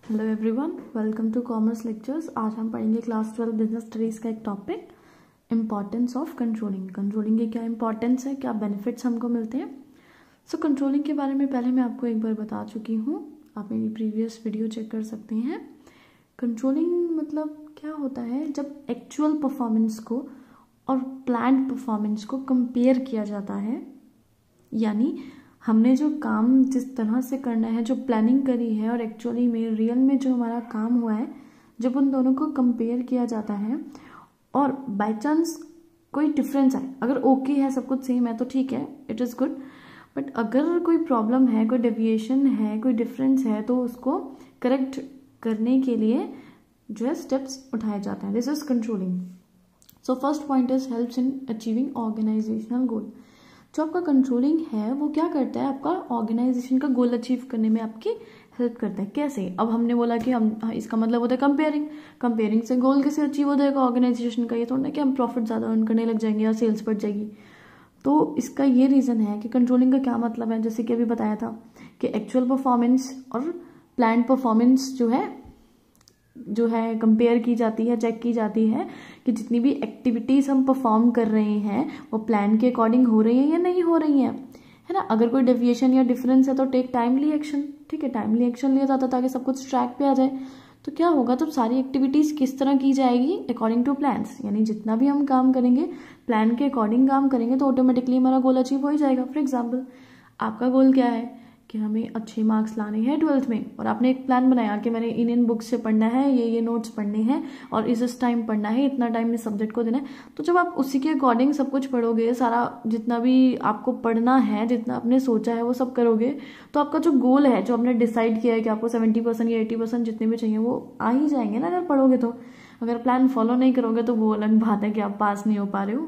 Hello everyone, welcome to commerce lectures. आज हम पढ़ेंगे क्लास 12 बिजनेस स्टडीज़ का एक topic, importance of controlling. Controlling की क्या इंपॉर्टेंस है, क्या बेनिफिट्स हमको मिलते हैं। कंट्रोलिंग के बारे में पहले मैं आपको एक बार बता चुकी हूँ, आप मेरी प्रीवियस वीडियो चेक कर सकते हैं। कंट्रोलिंग मतलब क्या होता है, जब एक्चुअल परफॉर्मेंस को और प्लान्ड परफॉर्मेंस को कंपेयर किया जाता है, यानी हमने जो काम जिस तरह से करना है, जो प्लानिंग करी है और एक्चुअली में रियल में जो हमारा काम हुआ है, जब उन दोनों को कंपेयर किया जाता है और बाय चांस कोई डिफरेंस आए, अगर ओके है, सब कुछ सेम है तो ठीक है, इट इज़ गुड। बट अगर कोई प्रॉब्लम है, कोई डेविएशन है, कोई डिफरेंस है, तो उसको करेक्ट करने के लिए जो है स्टेप्स उठाए जाते हैं। This is controlling. So first point is helps in achieving organisational goal. जो आपका कंट्रोलिंग है वो क्या करता है, आपका ऑर्गेनाइजेशन का गोल अचीव करने में आपकी हेल्प करता है। कैसे? अब हमने बोला कि हम इसका मतलब होता है कंपेयरिंग से गोल कैसे अचीव हो जाएगा ऑर्गेनाइजेशन का। ये थोड़ा ना कि हम प्रॉफिट ज़्यादा अर्न करने लग जाएंगे या सेल्स बढ़ जाएगी। तो इसका ये रीज़न है कि कंट्रोलिंग का क्या मतलब है, जैसे कि अभी बताया था कि एक्चुअल परफॉर्मेंस और प्लान्ड परफॉर्मेंस जो है कंपेयर की जाती है, चेक की जाती है कि जितनी भी एक्टिविटीज़ हम परफॉर्म कर रहे हैं वो प्लान के अकॉर्डिंग हो रही है या नहीं हो रही है ना। अगर कोई डेविएशन या डिफरेंस है तो टेक टाइमली एक्शन। ठीक है, टाइमली एक्शन लिया जाता है ताकि सब कुछ ट्रैक पे आ जाए। तो क्या होगा, तब सारी एक्टिविटीज़ किस तरह की जाएगी, अकॉर्डिंग टू प्लान्स, यानी जितना भी हम काम करेंगे प्लान के अकॉर्डिंग काम करेंगे तो ऑटोमेटिकली हमारा गोल अचीव हो ही जाएगा। फॉर एग्जाम्पल, आपका गोल क्या है कि हमें अच्छे मार्क्स लाने हैं 12th में, और आपने एक प्लान बनाया कि मैंने इन बुक्स से पढ़ना है, ये नोट्स पढ़ने हैं और इस टाइम पढ़ना है, इतना टाइम इस सब्जेक्ट को देना है। तो जब आप उसी के अकॉर्डिंग सब कुछ पढ़ोगे, सारा जितना भी आपको पढ़ना है, जितना आपने सोचा है वो सब करोगे, तो आपका जो गोल है, जो आपने डिसाइड किया है कि आपको 70% या 80% जितने भी चाहिए वो आ ही जाएंगे ना अगर पढ़ोगे तो। अगर प्लान फॉलो नहीं करोगे तो वो अलग बात है कि आप पास नहीं हो पा रहे हो।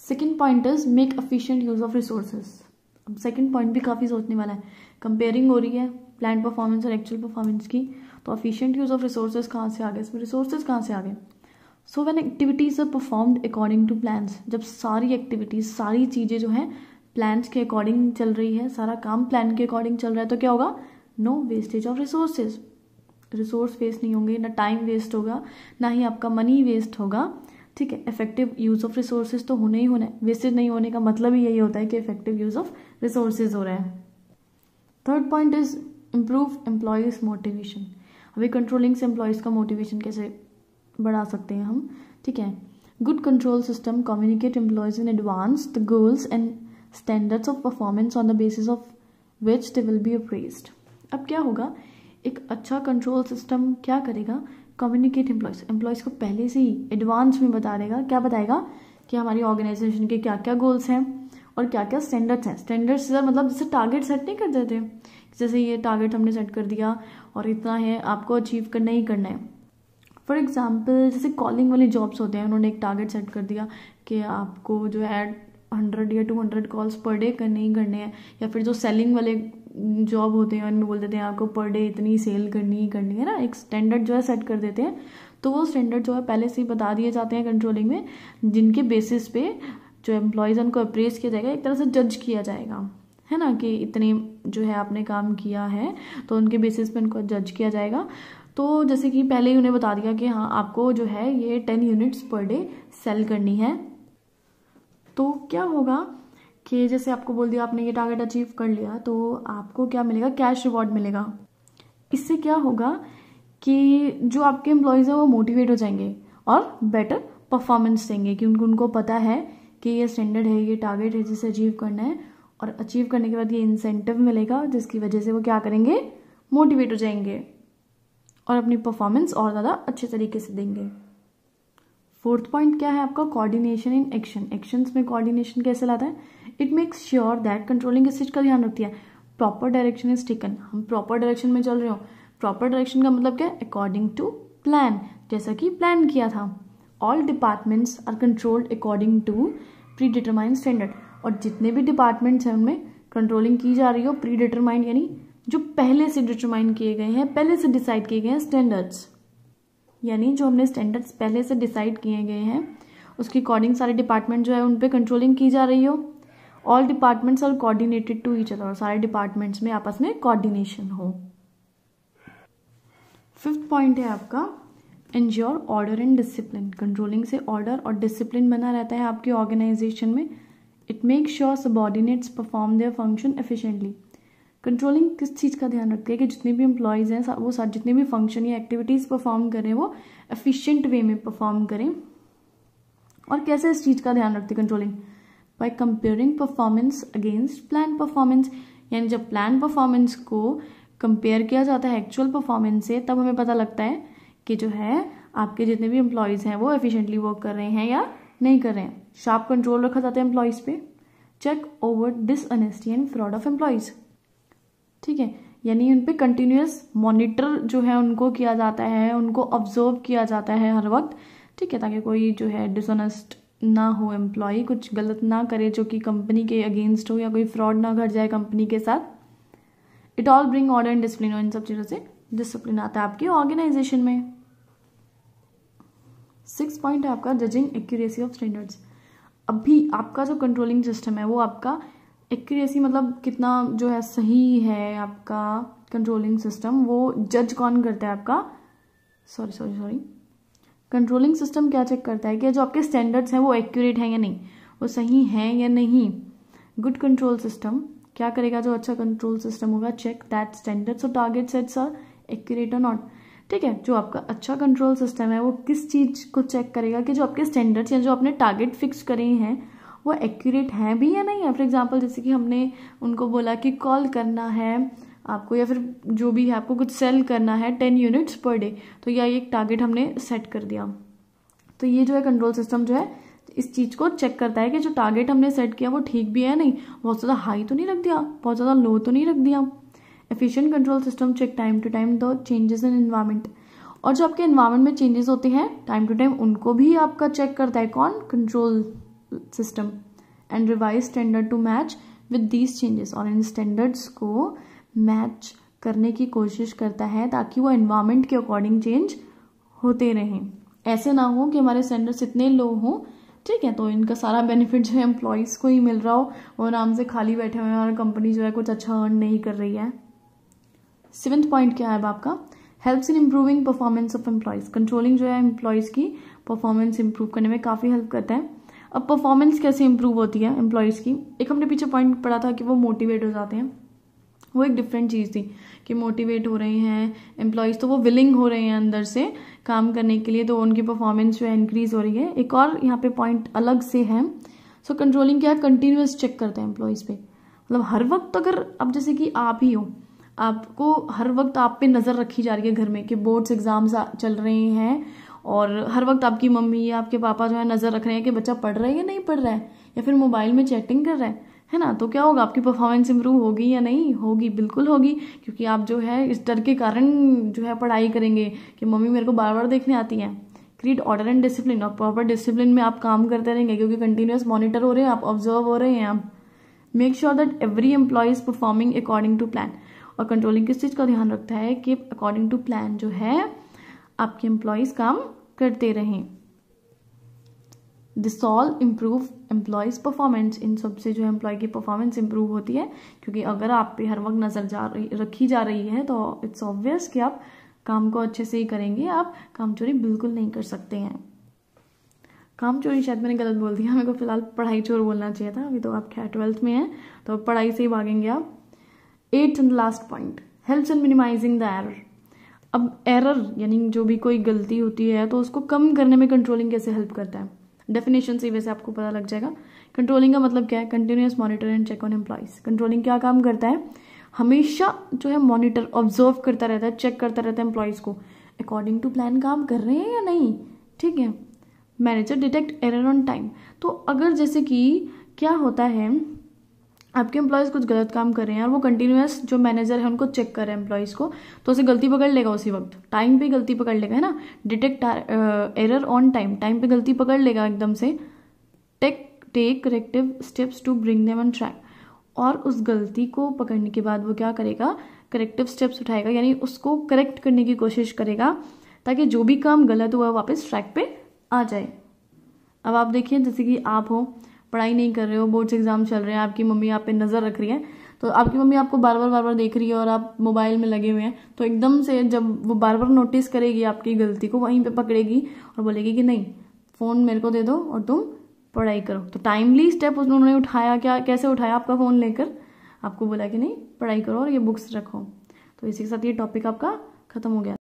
Second point is make efficient use of resources. अब सेकंड पॉइंट भी काफ़ी सोचने वाला है। कंपेयरिंग हो रही है प्लान परफॉर्मेंस और एक्चुअल परफॉर्मेंस की, तो एफिशिएंट यूज ऑफ रिसोर्सेज कहाँ से आ गए, इसमें रिसोर्सेज कहाँ से आ गए। So when activities are performed according to plans, जब सारी एक्टिविटीज, सारी चीज़ें जो हैं प्लान्स के अकॉर्डिंग चल रही है, सारा काम प्लान के अकॉर्डिंग चल रहा है, तो क्या होगा, no wastage of resources. Resource waste नहीं होंगे, ना टाइम वेस्ट होगा, ना ही आपका मनी वेस्ट होगा। ठीक है, इफेक्टिव यूज ऑफ रिसोर्सेज तो होने ही होना है। वेस्टेज नहीं होने का मतलब ही यही होता है कि इफेक्टिव यूज ऑफ रिसोर्सेज हो रहा है। Third point is improve employees motivation. अभी कंट्रोलिंग से एम्प्लॉयज का मोटिवेशन कैसे बढ़ा सकते हैं हम। ठीक है, good control system communicate employees in advance the goals and standards of performance on the basis of which they will be appraised. अब क्या होगा, एक अच्छा कंट्रोल सिस्टम क्या करेगा, कम्युनिकेट एम्प्लॉयज को पहले से ही एडवांस में बता देगा। क्या बताएगा कि हमारी ऑर्गेनाइजेशन के क्या क्या गोल्स हैं और क्या क्या स्टैंडर्ड्स हैं। स्टैंडर्ड्स मतलब जैसे टारगेट सेट नहीं कर देते, जैसे ये टारगेट हमने सेट कर दिया और इतना है, आपको अचीव करना ही करना है। फॉर एग्जाम्पल, जैसे कॉलिंग वाली जॉब्स होते हैं, उन्होंने एक टारगेट सेट कर दिया कि आपको जो है 100 या 200 कॉल्स पर डे करने ही करने हैं। या फिर जो सेलिंग वाले जॉब होते हैं उनमें बोल देते हैं आपको पर डे इतनी सेल करनी ही करनी है ना, एक स्टैंडर्ड जो है सेट कर देते हैं। तो वो स्टैंडर्ड जो है पहले से ही बता दिए जाते हैं कंट्रोलिंग में, जिनके बेसिस पे जो एम्प्लॉयज़ उनको अप्रेज किया जाएगा, एक तरह से जज किया जाएगा, है ना, कि इतने जो है आपने काम किया है, तो उनके बेसिस पे उनको जज किया जाएगा। तो जैसे कि पहले ही उन्हें बता दिया कि हाँ आपको जो है ये 10 यूनिट्स पर डे सेल करनी है। तो क्या होगा कि जैसे आपको बोल दिया आपने ये टारगेट अचीव कर लिया, तो आपको क्या मिलेगा, कैश रिवॉर्ड मिलेगा। इससे क्या होगा कि जो आपके एम्प्लॉयज़ हैं वो मोटिवेट हो जाएंगे और बेटर परफॉर्मेंस देंगे, कि उनको पता है कि ये स्टैंडर्ड है, ये टारगेट है जिसे अचीव करना है, और अचीव करने के बाद ये इंसेंटिव मिलेगा, जिसकी वजह से वो क्या करेंगे, मोटिवेट हो जाएंगे और अपनी परफॉर्मेंस और ज़्यादा अच्छे तरीके से देंगे। फोर्थ पॉइंट क्या है आपका, कोऑर्डिनेशन इन एक्शन। एक्शंस में कोऑर्डिनेशन कैसे लाता है, it makes sure that controlling इस चीज का ध्यान रखती है प्रॉपर डायरेक्शन इज टेकन। हम प्रॉपर डायरेक्शन में चल रहे हो। प्रॉपर डायरेक्शन का मतलब क्या है, अकॉर्डिंग टू प्लान, जैसा कि प्लान किया था। All departments are controlled according to predetermined standard. और जितने भी डिपार्टमेंट्स हैं उनमें कंट्रोलिंग की जा रही हो प्री डिटरमाइंड, यानी जो पहले से डिटरमाइन किए गए हैं, पहले से डिसाइड किए गए हैं स्टैंडर्ड्स, यानी जो हमने स्टैंडर्ड्स पहले से डिसाइड किए गए हैं उसके अकॉर्डिंग सारे डिपार्टमेंट जो है उन पे कंट्रोलिंग की जा रही हो। All departments are coordinated to each other, और सारे डिपार्टमेंट्स में आपस में कोऑर्डिनेशन हो। 5th पॉइंट है आपका ensure order and discipline. Controlling से ऑर्डर और डिसिप्लिन बना रहता है आपकी ऑर्गेनाइजेशन में। It make sure subordinates perform their function efficiently. Controlling किस चीज़ का ध्यान रखती है कि जितने भी एम्प्लॉयज़ हैं वो जितने भी फंक्शन या एक्टिविटीज़ परफॉर्म करें वो एफिशिएंट वे में परफॉर्म करें। और कैसे इस चीज़ का ध्यान रखती है controlling? By comparing performance against plan performance, यानी जब प्लान परफॉर्मेंस को कंपेयर किया जाता है एक्चुअल परफॉर्मेंस से, तब हमें पता लगता है कि जो है आपके जितने भी एम्प्लॉयज़ हैं वो एफिशिएंटली वर्क कर रहे हैं या नहीं कर रहे हैं। शार्प कंट्रोल रखा जाता है एम्प्लॉयज़ पे। Check over dishonesty and fraud of employees, ठीक है, यानी उन पे कंटिन्यूअस मॉनिटर जो है उनको किया जाता है, उनको ऑब्जर्व किया जाता है हर वक्त, ठीक है, ताकि कोई जो है डिसऑनेस्ट ना हो, एम्प्लॉय कुछ गलत ना करे जो कि कंपनी के अगेंस्ट हो, या कोई फ्रॉड ना घट जाए कंपनी के साथ। It all bring order and discipline, इन सब चीज़ों से डिसिप्लिन आता है आपकी ऑर्गेनाइजेशन में। 6 पॉइंट है आपका जजिंग एक्यूरेसी ऑफ स्टैंडर्ड्स। अभी आपका जो कंट्रोलिंग सिस्टम है वो आपका एक्यूरेसी मतलब कितना जो है सही है आपका कंट्रोलिंग सिस्टम, वो जज कौन करता है आपका? सॉरी कंट्रोलिंग सिस्टम क्या चेक करता है कि जो आपके स्टैंडर्ड्स हैं वो एक्यूरेट हैं या नहीं, वो सही हैं या नहीं। गुड कंट्रोल सिस्टम क्या करेगा? जो अच्छा कंट्रोल सिस्टम होगा, चेक दैट स्टैंडर्ड्स और टारगेट सेट्स आर एक्यूरेट और नॉट, ठीक है। जो आपका अच्छा कंट्रोल सिस्टम है वो किस चीज़ को चेक करेगा कि जो आपके स्टैंडर्ड्स या जो आपने टारगेट फिक्स करे हैं वो एक्यूरेट हैं भी या नहीं है। फॉर एग्जांपल जैसे कि हमने उनको बोला कि कॉल करना है आपको, या फिर जो भी है आपको कुछ सेल करना है 10 यूनिट्स पर डे, तो यह एक टारगेट हमने सेट कर दिया। तो ये जो है कंट्रोल सिस्टम जो है इस चीज़ को चेक करता है कि जो टारगेट हमने सेट किया वो ठीक भी है नहीं, बहुत ज़्यादा हाई तो नहीं रख दिया, बहुत ज़्यादा लो तो नहीं रख दिया। Efficient control system check time to time the changes in environment, और जो आपके एनवायरनमेंट में चेंजेस होते हैं टाइम टू टाइम उनको भी आपका चेक करता है कौन? Control system. And revise standard to match with these changes, और इन स्टैंडर्ड्स को मैच करने की कोशिश करता है ताकि वो एनवायरनमेंट के अकॉर्डिंग चेंज होते रहें। ऐसे ना हो कि हमारे स्टैंडर्ड्स इतने लो हों, ठीक है, तो इनका सारा बेनिफिट जो है एम्प्लॉयज़ को ही मिल रहा हो और आराम से खाली बैठे हुए हैं और कंपनी जो है कुछ अच्छा अर्न नहीं कर रही है। 7th पॉइंट क्या है अब आपका? Helps in improving performance of employees. Controlling जो है एम्प्लॉयज़ की परफॉर्मेंस इंप्रूव करने में काफ़ी हेल्प करता है। अब परफॉर्मेंस कैसे इंप्रूव होती है एम्प्लॉयज़ की? एक हमने पीछे पॉइंट पढ़ा था कि वो मोटिवेट हो जाते हैं, वो एक डिफरेंट चीज़ थी कि मोटिवेट हो रहे हैं एम्प्लॉयज़, तो वो विलिंग हो रहे हैं अंदर से काम करने के लिए, तो उनकी परफॉर्मेंस जो है इंक्रीज हो रही है। एक और यहाँ पे पॉइंट अलग से है। सो कंट्रोलिंग क्या है? कंटिन्यूअस चेक करते हैं एम्प्लॉयज़ पे, मतलब हर वक्त अगर अब जैसे कि आप ही हो, आपको हर वक्त आप पे नज़र रखी जा रही है घर में कि बोर्ड्स एग्जाम्स चल रहे हैं और हर वक्त आपकी मम्मी या आपके पापा जो है नज़र रख रहे हैं कि बच्चा पढ़ रहा है या नहीं पढ़ रहा है, या फिर मोबाइल में चैटिंग कर रहा है ना, तो क्या होगा? आपकी परफॉर्मेंस इंप्रूव होगी या नहीं होगी? बिल्कुल होगी, क्योंकि आप जो है इस डर के कारण जो है पढ़ाई करेंगे कि मम्मी मेरे को बार बार देखने आती हैं। क्रिएट ऑर्डर एंड डिसिप्लिन, और प्रॉपर डिसिप्लिन में आप काम करते रहेंगे क्योंकि कंटिन्यूअस मॉनिटर हो रहे हैं आप, ऑब्जर्व हो रहे हैं आप। Make sure that every employee is performing according to plan, और कंट्रोलिंग किस चीज़ का ध्यान रखता है कि अकॉर्डिंग टू प्लान जो है आपके एम्प्लॉयज़ काम करते रहें। This all improve employees performance, इन सब से जो है एम्प्लॉय की परफॉर्मेंस इंप्रूव होती है, क्योंकि अगर आप पे हर वक्त नज़र रखी जा रही है तो इट्स ऑब्वियस कि आप काम को अच्छे से ही करेंगे, आप काम चोरी बिल्कुल नहीं कर सकते हैं। काम चोरी शायद मैंने गलत बोल दिया, मेरे को फिलहाल पढ़ाई चोर बोलना चाहिए था। अभी तो आप खैर 12th में हैं तो पढ़ाई से ही भागेंगे आप। 8th and last point, helps in minimizing the error. अब एरर यानी जो भी कोई गलती होती है तो उसको कम करने में कंट्रोलिंग कैसे हेल्प करता है? डेफिनेशन से वैसे आपको पता लग जाएगा। कंट्रोलिंग का मतलब क्या है? Continuous monitor and check on employees. Controlling क्या काम करता है? हमेशा जो है मॉनिटर ऑब्जर्व करता रहता है, चेक करता रहता है एम्प्लॉयज को अकॉर्डिंग टू प्लान काम कर रहे हैं या नहीं, ठीक है। Manager detect error on time, तो अगर जैसे कि क्या होता है आपके एम्प्लॉयज़ कुछ गलत काम कर रहे हैं और वो कंटिन्यूअस जो मैनेजर है उनको चेक कर रहे हैं एम्प्लॉयज़ को, तो उसे गलती पकड़ लेगा, उसी वक्त टाइम पे गलती पकड़ लेगा, है ना। Detect error on time, time पे गलती पकड़ लेगा एकदम से। Take corrective steps to bring them on track, और उस गलती को पकड़ने के बाद वो क्या करेगा? करेक्टिव स्टेप्स उठाएगा, यानी उसको करेक्ट करने की कोशिश करेगा ताकि जो भी काम गलत हुआ वापस ट्रैक पे आ जाए। अब आप देखिए जैसे कि आप हो, पढ़ाई नहीं कर रहे हो, बोर्ड्स एग्जाम चल रहे हैं, आपकी मम्मी आप पे नज़र रख रही है, तो आपकी मम्मी आपको बार बार देख रही है और आप मोबाइल में लगे हुए हैं, तो एकदम से जब वो बार बार नोटिस करेगी आपकी गलती को, वहीं पे पकड़ेगी और बोलेगी कि नहीं, फ़ोन मेरे को दे दो और तुम पढ़ाई करो। तो टाइमली स्टेप उन्होंने उठाया, क्या कैसे उठाया, आपका फ़ोन लेकर आपको बोला कि नहीं पढ़ाई करो और ये बुक्स रखो। तो इसी के साथ ये टॉपिक आपका ख़त्म हो गया।